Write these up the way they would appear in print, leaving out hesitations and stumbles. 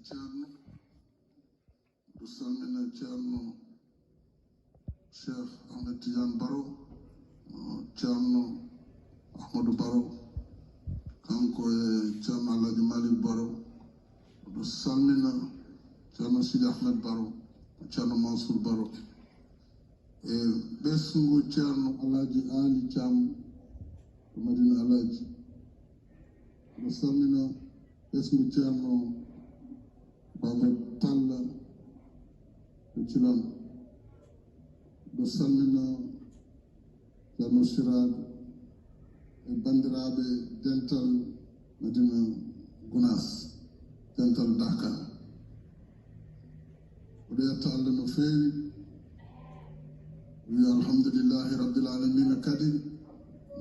ceerno ɗo salmina ceerno Cheikh Ahmed Tidiane Baro ceerno Ahmadou Baro kanko e ceerno Alhaji Malick Baro ɗo salmina ceerno Sidi Ahmed Baro ceerno Mansour Baro e ɓesngu ceerno Alhaji Ali Thiam ɗo Madina Alhaji ɗo salmina ɓesngu ceerno Baba Talla ɗo Thilan ɗo salmina ceerno Sirade e bandiraɓe dental Madina Gounass dental Dakar oɗo yetta Allah no feewi wi alhamdulillahi rabbil alamina kadi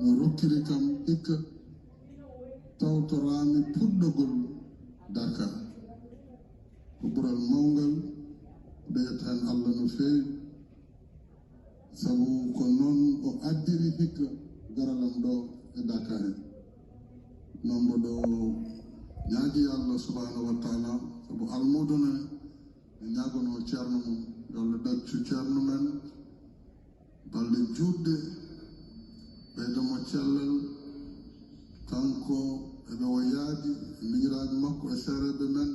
no rokkiri kam hikka tawtorami puɗɗogol Dakar ko ɓural mawgal oɗo yetta hen Allah no feewi sabu ko noon o addiri hikka garalam ɗo e Dakar non mboɗo ñaagi Allah subhanahu wa taala sabu almudune e ñagono ceerno mum yo Allah ɗaccu ceerno men balɗe juɗɗe ɓeydamo cellal kanko eɓe o yaadi e miñiraji makko e seereɓe men